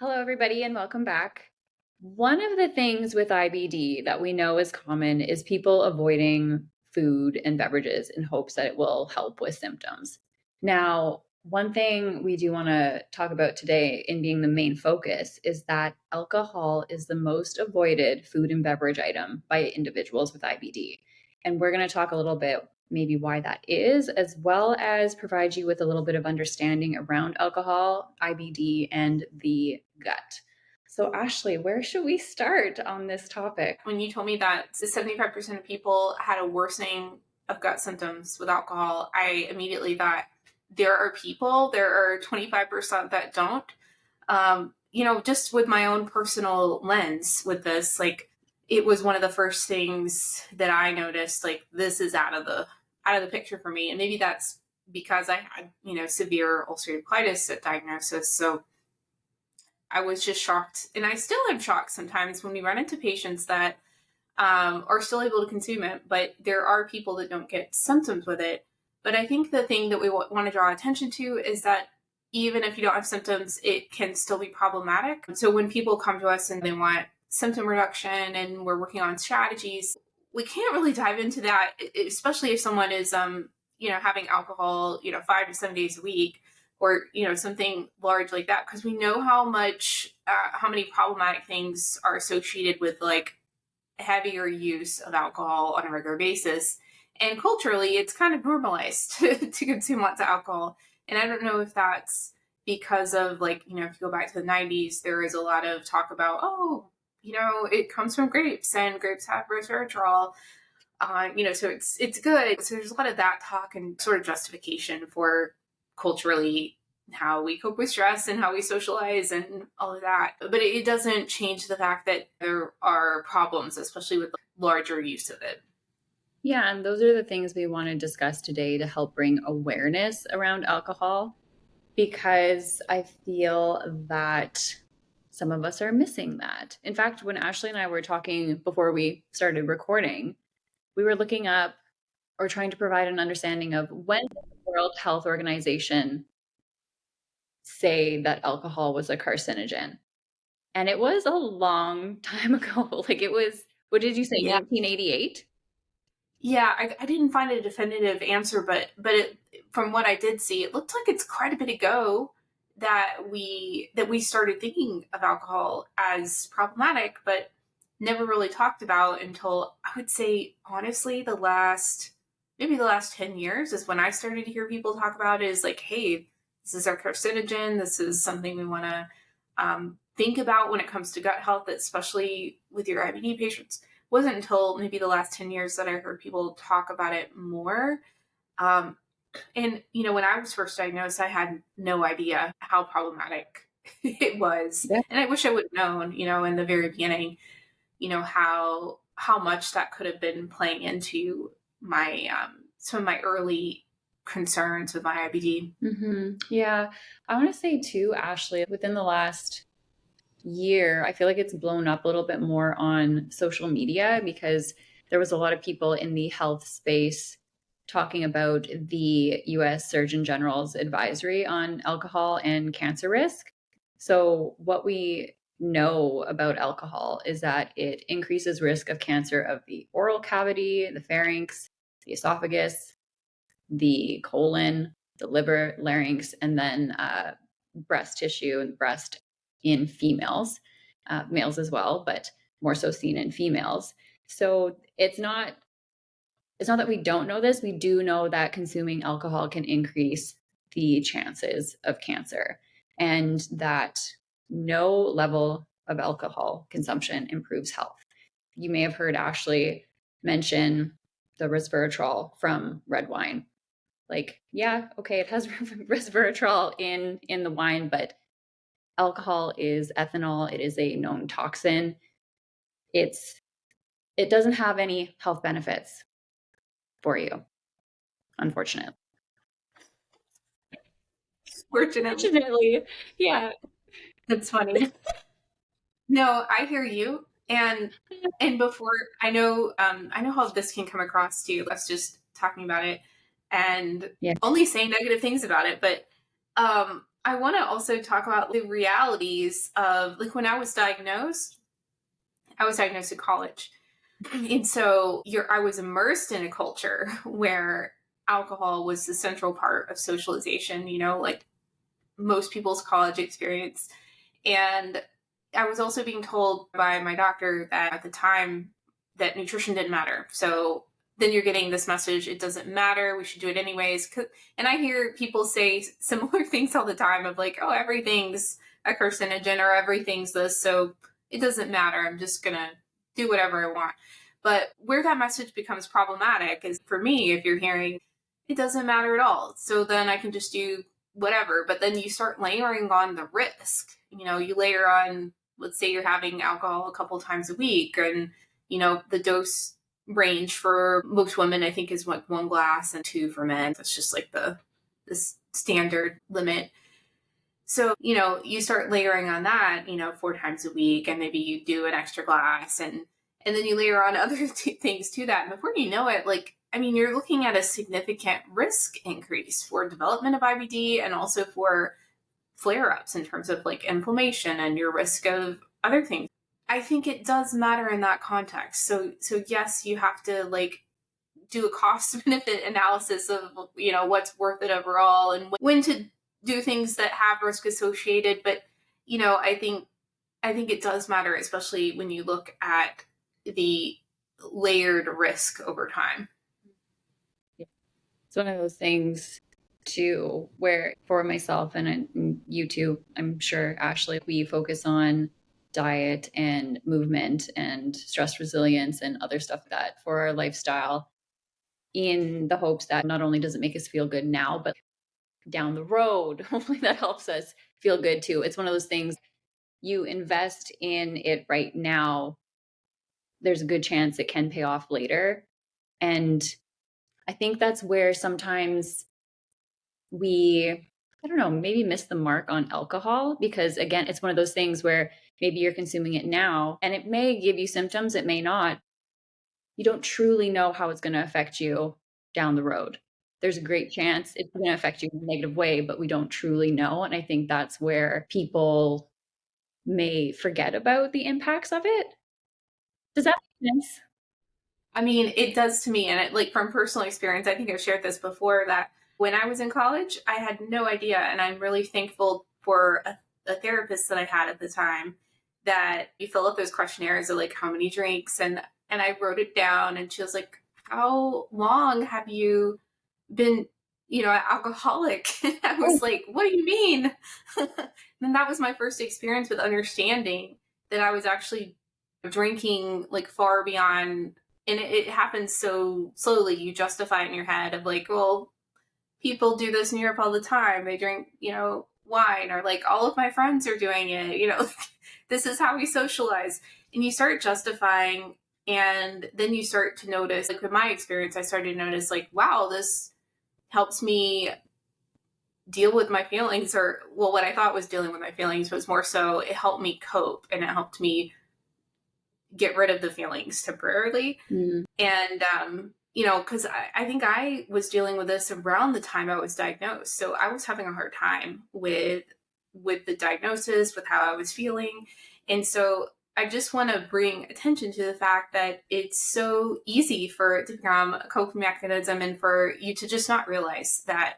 Hello, everybody, and welcome back. One of the things with IBD that we know is common is people avoiding food and beverages in hopes that it will help with symptoms. Now, one thing we do want to talk about today, in being the main focus, is that alcohol is the most avoided food and beverage item by individuals with IBD. And we're going to talk a little bit maybe why that is, as well as provide you with a little bit of understanding around alcohol, IBD, and the gut. So, Ashley, where should we start on this topic? When you told me that 75% of people had a worsening of gut symptoms with alcohol, I immediately thought there are 25% that don't. Just with my own personal lens with this, like it was one of the first things that I noticed, like this is out of the picture for me. And maybe that's because I had, severe ulcerative colitis at diagnosis. So I was just shocked, and I still am shocked sometimes when we run into patients that are still able to consume it, but there are people that don't get symptoms with it. But I think the thing that we want to draw attention to is that even if you don't have symptoms, it can still be problematic. So when people come to us and they want symptom reduction and we're working on strategies, we can't really dive into that, especially if someone is, having alcohol, 5 to 7 days a week, or something large like that, because we know how many problematic things are associated with like heavier use of alcohol on a regular basis. And culturally, it's kind of normalized to consume lots of alcohol. And I don't know if that's because of if you go back to the 90s, there is a lot of talk about, it comes from grapes and grapes have resveratrol. So it's good. So there's a lot of that talk and sort of justification for culturally how we cope with stress and how we socialize and all of that. But it doesn't change the fact that there are problems, especially with larger use of it. Yeah, and those are the things we want to discuss today to help bring awareness around alcohol, because I feel that some of us are missing that. In fact, when Ashley and I were talking before we started recording, we were looking up or trying to provide an understanding of when did the World Health Organization say that alcohol was a carcinogen. And it was a long time ago. Like it was, what did you say, Yeah. 1988? Yeah, I didn't find a definitive answer, but from what I did see, it looked like it's quite a bit ago that we started thinking of alcohol as problematic, but never really talked about until, I would say, honestly, maybe the last 10 years is when I started to hear people talk about it, is like, hey, this is our carcinogen. This is something we want to think about when it comes to gut health, especially with your IBD patients. Wasn't until maybe the last 10 years that I heard people talk about it more. And, when I was first diagnosed, I had no idea how problematic it was. Yeah. And I wish I would have known, in the very beginning, how much that could have been playing into my, some of my early concerns with my IBD. Mm-hmm. Yeah. I want to say too, Ashley, within the last year, I feel like it's blown up a little bit more on social media, because there was a lot of people in the health space talking about the US Surgeon General's advisory on alcohol and cancer risk. So, what we know about alcohol is that it increases risk of cancer of the oral cavity, the pharynx, the esophagus, the colon, the liver, larynx, and then breast tissue and breast in females, males as well, but more so seen in females. So it's not that we don't know this. We do know that consuming alcohol can increase the chances of cancer, and that no level of alcohol consumption improves health. You may have heard Ashley mention the resveratrol from red wine. Like, yeah, okay, it has resveratrol in the wine, but alcohol is ethanol. It is a known toxin. It doesn't have any health benefits for you, unfortunately. Fortunately, Yeah. that's funny. No, I hear you. And before I know how this can come across too. Us just talking about it and Yeah. only saying negative things about it. But I want to also talk about the realities of like when I was diagnosed in college. And so I was immersed in a culture where alcohol was the central part of socialization, like most people's college experience. And I was also being told by my doctor that at the time that nutrition didn't matter. So then you're getting this message, it doesn't matter, we should do it anyways. And I hear people say similar things all the time of like, oh, everything's a carcinogen or everything's this, so it doesn't matter. I'm just going to do whatever I want. But where that message becomes problematic is for me, if you're hearing it doesn't matter at all, so then I can just do whatever. But then you start layering on the risk. You layer on, let's say you're having alcohol a couple times a week, and the dose range for most women I think is like 1 glass and 2 for men. That's just like the standard limit. So you start layering on that 4 times a week, and maybe you do an extra glass, and then you layer on other things to that, and before you know it, you're looking at a significant risk increase for development of IBD and also for flare-ups in terms of like inflammation and your risk of other things. I think it does matter in that context. So yes, you have to like do a cost benefit analysis of what's worth it overall and when to do things that have risk associated. But I think it does matter, especially when you look at the layered risk over time. It's one of those things too, where for myself and you too, I'm sure, Ashley, we focus on diet and movement and stress resilience and other stuff that for our lifestyle in the hopes that not only does it make us feel good now, but down the road, hopefully that helps us feel good too. It's one of those things you invest in it right now, there's a good chance it can pay off later. And I think that's where sometimes I don't know, maybe miss the mark on alcohol, because again, it's one of those things where maybe you're consuming it now and it may give you symptoms, it may not. You don't truly know how it's going to affect you down the road. There's a great chance it's going to affect you in a negative way, but we don't truly know. And I think that's where people may forget about the impacts of it. Does that make sense? It does to me. And like from personal experience, I think I've shared this before, that when I was in college, I had no idea. And I'm really thankful for a therapist that I had at the time, that you fill out those questionnaires of like how many drinks. And I wrote it down, and she was like, how long have you been, an alcoholic? I was like, what do you mean? And that was my first experience with understanding that I was actually drinking like far beyond. And it happens so slowly. You justify it in your head of like, well, people do this in Europe all the time. They drink, wine, or like all of my friends are doing it, this is how we socialize. And you start justifying, and then you start to notice, like with my experience, I started to notice like, wow, this helps me deal with my feelings. Or, well, what I thought was dealing with my feelings was more so it helped me cope, and it helped me get rid of the feelings temporarily. And because I think I was dealing with this around the time I was diagnosed, so I was having a hard time with the diagnosis, with how I was feeling. And so I just want to bring attention to the fact that it's so easy for it to become a coping mechanism, and for you to just not realize that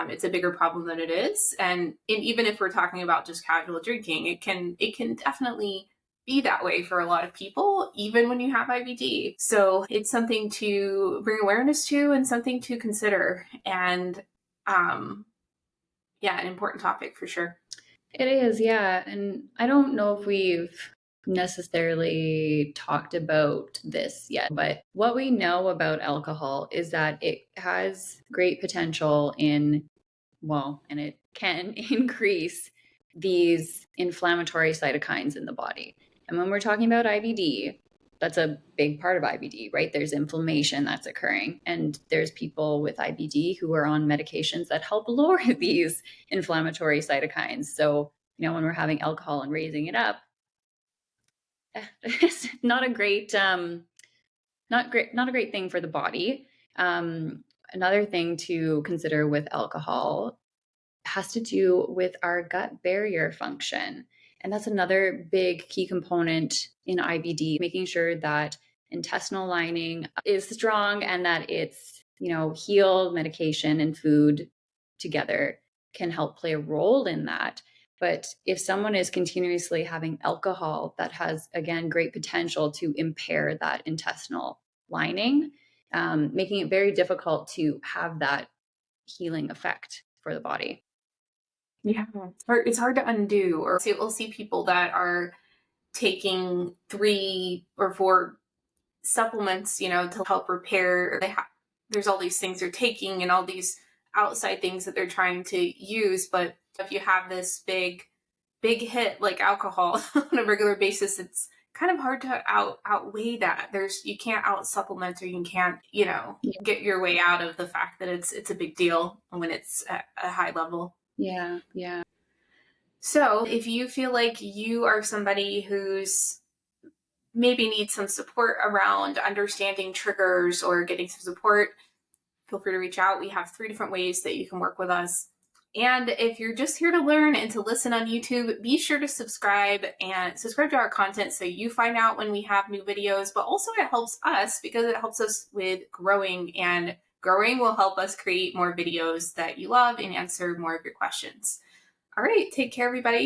it's a bigger problem than it is. And even if we're talking about just casual drinking, it can definitely be that way for a lot of people, even when you have IBD. So it's something to bring awareness to and something to consider. And an important topic for sure. It is, yeah. And I don't know if we've necessarily talked about this yet, but what we know about alcohol is that it has great potential and it can increase these inflammatory cytokines in the body. And when we're talking about IBD, that's a big part of IBD, right? There's inflammation that's occurring, and there's people with IBD who are on medications that help lower these inflammatory cytokines. So, when we're having alcohol and raising it up, it's not a great thing for the body. Another thing to consider with alcohol, has to do with our gut barrier function. And that's another big key component in IBD, making sure that intestinal lining is strong and that it's, healed. Medication and food together can help play a role in that. But if someone is continuously having alcohol, that has, again, great potential to impair that intestinal lining, making it very difficult to have that healing effect for the body. Yeah, it's hard to undo. Or we'll see people that are taking 3 or 4 supplements, to help repair. There's all these things they're taking and all these outside things that they're trying to use. But if you have this big hit like alcohol on a regular basis, it's kind of hard to outweigh that. You can't out supplement, or you can't, get your way out of the fact that it's a big deal when it's at a high level. Yeah, yeah. So if you feel like you are somebody who's maybe needs some support around understanding triggers or getting some support, feel free to reach out. We have 3 different ways that you can work with us. And if you're just here to learn and to listen on YouTube, be sure to subscribe to our content so you find out when we have new videos. But also it helps us because it helps us with growing, and growing will help us create more videos that you love and answer more of your questions. All right, take care, everybody.